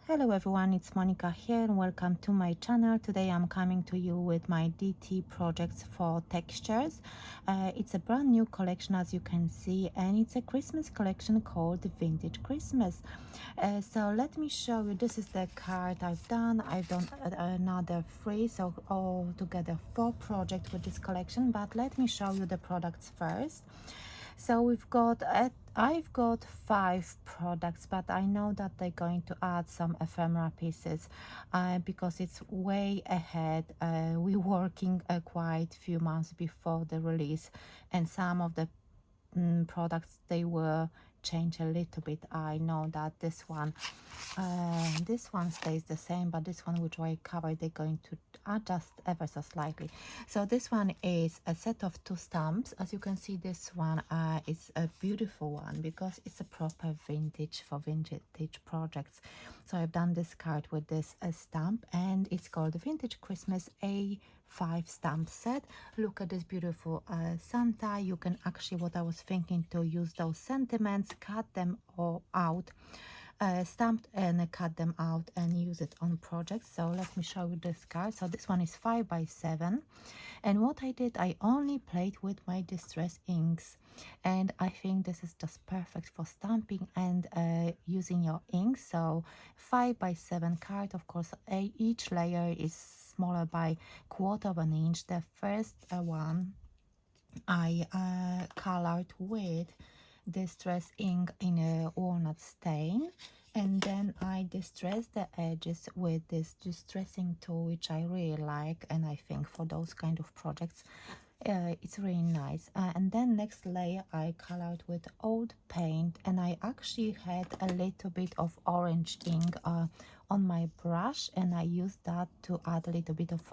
Hello everyone, it's Monika here and welcome to my channel. Today I'm coming to you with my DT projects for textures. It's a brand new collection as you can see, and it's a Christmas collection called Vintage Christmas. So let me show you, this is the card I've done. I've done another 3, so altogether 4 projects with this collection, but let me show you the products first. So I've got 5 products, but I know that they're going to add some ephemera pieces because it's way ahead. We're working quite few months before the release, and some of the products they will change a little bit. I know that this one stays the same, but this one which I covered they're going to adjust ever so slightly. So this one is a set of 2 stamps. As you can see, this one is a beautiful one because it's a proper vintage for vintage projects. So I've done this card with this stamp, and it's called the Vintage Christmas A5 stamp set. Look at this beautiful Santa. You can actually, what I was thinking, to use those sentiments, cut them all out, stamped, and cut them out and use it on projects. So let me show you this card. So this one is 5 by 7, and what I did, I only played with my distress inks, and I think this is just perfect for stamping and using your ink. So 5 by 7 card, of course, each layer is smaller by 1/4 of an inch. The first one I colored with distress ink in a walnut stain, and then I distressed the edges with this distressing tool, which I really like, and I think for those kind of projects it's really nice. And then next layer I colored with old paint, and I actually had a little bit of orange ink on my brush, and I used that to add a little bit of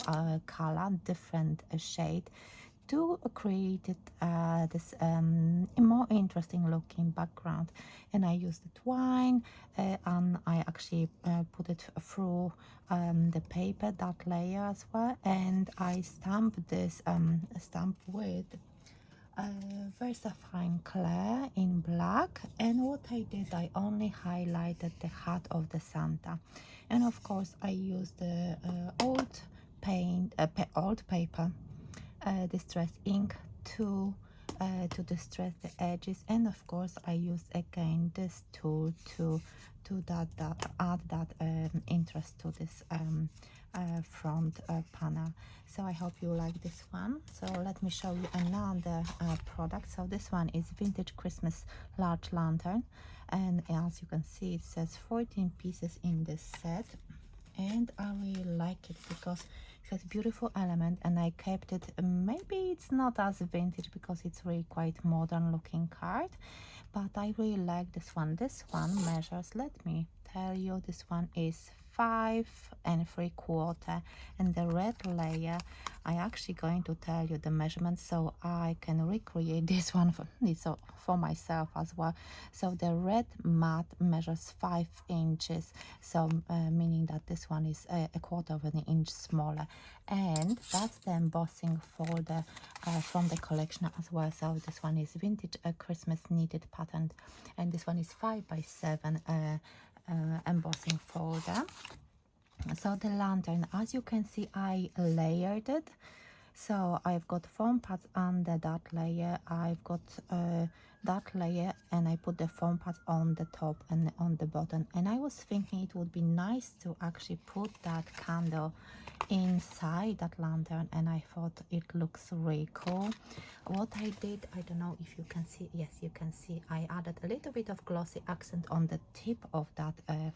color, different shade, to create this more interesting looking background. And I used the twine, and I actually put it through the paper, that layer as well, and I stamped this stamp with VersaFine Clay in black. And what I did, I only highlighted the hat of the Santa, and of course I used the old old paper distress ink to distress the edges, and of course I used again this tool to add that interest to this front panel. So I hope you like this one. So let me show you another product. So this one is Vintage Christmas Large Lantern, and as you can see, it says 14 pieces in this set, and I really like it because it has beautiful element, and I kept it. Maybe it's not as vintage because it's really quite modern looking card, but I really like this one. This one measures, let me tell you, this one is 5 3/4, and the red layer, I actually going to tell you the measurement so I can recreate this one for myself as well. So the red mat measures 5 inches, so meaning that this one is a 1/4 of an inch smaller, and that's the embossing for the from the collection as well. So this one is Vintage Christmas knitted pattern, and this one is 5 by 7 embossing folder. So the lantern, as you can see, I layered it. So I've got foam pads under that layer, I've got that layer, and I put the foam pads on the top and on the bottom. And I was thinking it would be nice to actually put that candle inside that lantern, and I thought it looks really cool. What I did, I don't know if you can see, yes you can see, I added a little bit of glossy accent on the tip of that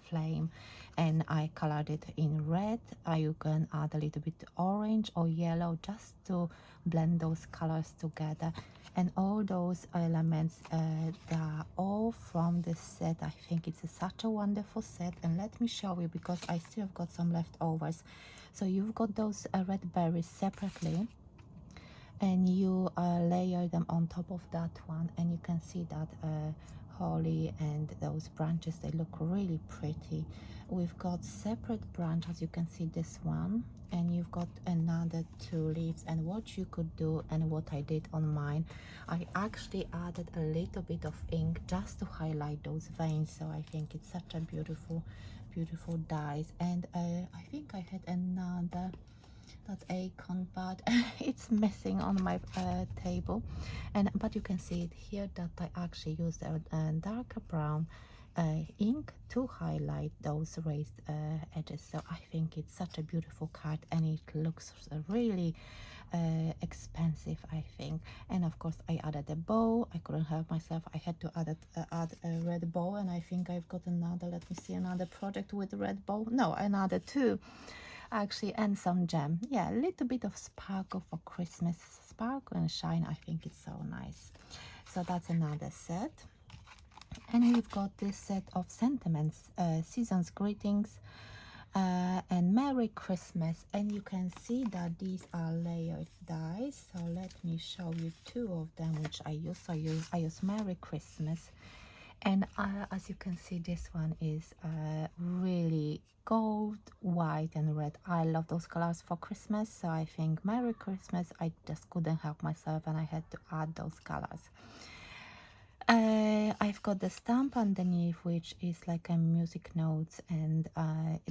flame, and I colored it in red. You can add a little bit orange or yellow just to blend those colors together. And all those elements, they are all from this set. I think it's such a wonderful set, and let me show you because I still have got some leftovers. So you've got those red berries separately, and you layer them on top of that one, and you can see that holly and those branches, they look really pretty. We've got separate branch, as you can see, this one, and you've got another 2 leaves. And what you could do, and what I did on mine, I actually added a little bit of ink just to highlight those veins. So I think it's such a beautiful beautiful dies. And I think I had another, that acorn, but it's missing on my table. And but you can see it here that I actually used a darker brown ink to highlight those raised edges. So I think it's such a beautiful card, and it looks really expensive, I think. And of course I added a bow. I couldn't help myself, I had to add a red bow, and I think I've got another, let me see, another project with red bow. No, another two actually, and some gem. Yeah, a little bit of sparkle for Christmas, sparkle and shine. I think it's so nice. So that's another set. And we've got this set of sentiments, season's greetings, and Merry Christmas. And you can see that these are layered dies. So let me show you two of them which I use. So I use Merry Christmas, and as you can see, this one is really gold, white and red. I love those colors for Christmas, so I think Merry Christmas, I just couldn't help myself and I had to add those colors. I've got the stamp underneath, which is like a music notes, and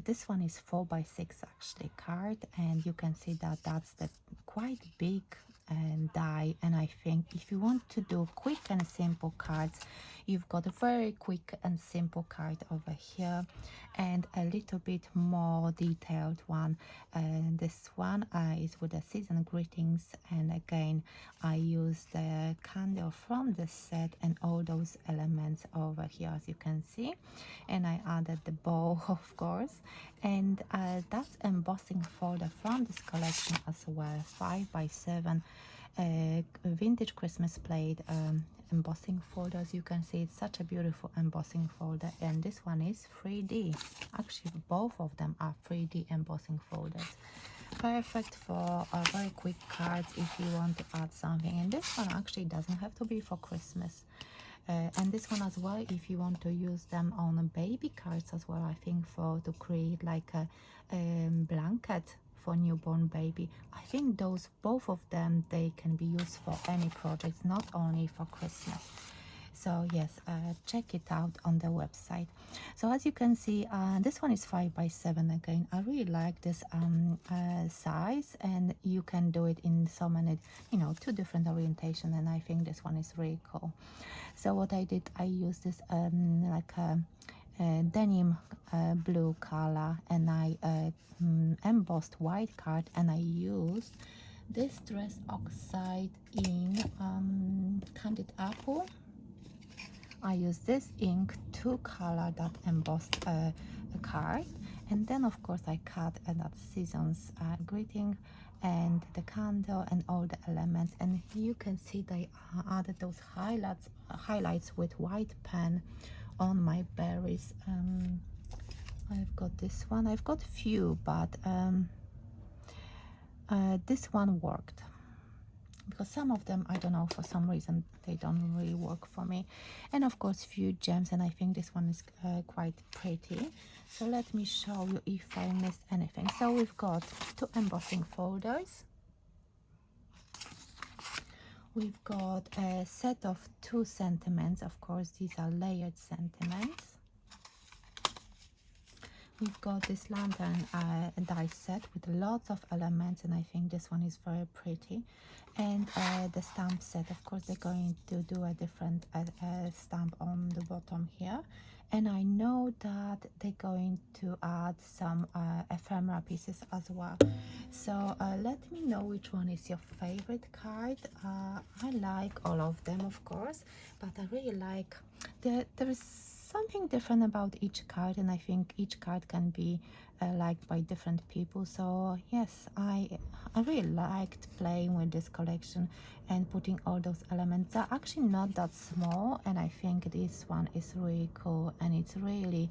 this one is 4x6 actually card, and you can see that that's the quite big die. And I think if you want to do quick and simple cards, you've got a very quick and simple card over here, and a little bit more detailed one. And this one is with the season greetings, and again I use the candle from the set and all those elements over here, as you can see. And I added the bow of course, and that's embossing folder from this collection as well, 5x7 vintage Christmas plate embossing folder. As you can see, it's such a beautiful embossing folder, and this one is 3D. Actually both of them are 3D embossing folders, perfect for very quick cards if you want to add something. And this one actually doesn't have to be for Christmas, and this one as well, if you want to use them on baby cards as well, I think, for to create like a blanket for newborn baby. I think those, both of them, they can be used for any projects, not only for Christmas. So yes, check it out on the website. So as you can see, this one is 5x7 again. I really like this size, and you can do it in so many, you know, two different orientation, and I think this one is really cool. So what I did, I used this like a denim blue color, and I embossed white card, and I used this dress oxide in candied apple. I use this ink to color that embossed a card, and then of course I cut that season's greeting and the candle and all the elements. And you can see they added those highlights with white pen on my berries. I've got this one, I've got few, but this one worked, because some of them, I don't know, for some reason they don't really work for me. And of course few gems, and I think this one is quite pretty. So let me show you if I missed anything. So we've got two embossing folders, we've got a set of two sentiments, of course these are layered sentiments. We've got this lantern die set with lots of elements, and I think this one is very pretty. And the stamp set, of course they're going to do a different stamp on the bottom here. And I know that they're going to add some ephemera pieces as well. So let me know which one is your favorite card. I like all of them, of course, but I really like there is something different about each card, and I think each card can be liked by different people. So yes, I really liked playing with this collection and putting all those elements. They're actually not that small, and I think this one is really cool, and it's really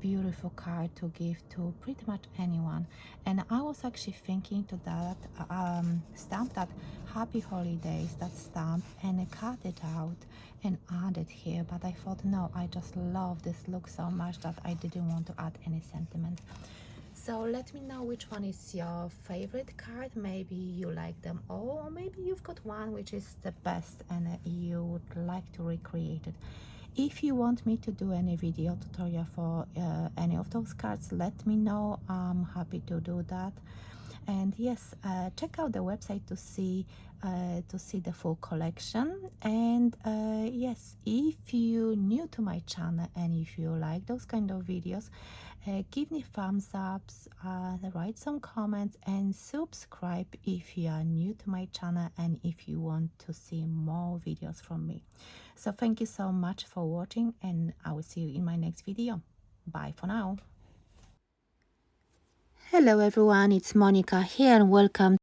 beautiful card to give to pretty much anyone. And I was actually thinking to that stamp that happy holidays, that stamp, and cut it out and add it here, but I thought no, I just love this look so much that I didn't want to add any sentiment. So let me know which one is your favorite card. Maybe you like them all, or maybe you've got one which is the best and you would like to recreate it. If you want me to do any video tutorial for any of those cards, let me know. I'm happy to do that. And yes, check out the website to see the full collection. And yes, if you new to my channel and if you like those kind of videos, give me thumbs ups, write some comments, and subscribe if you are new to my channel and if you want to see more videos from me. So thank you so much for watching, and I will see you in my next video. Bye for now. Hello everyone, it's Monica here and welcome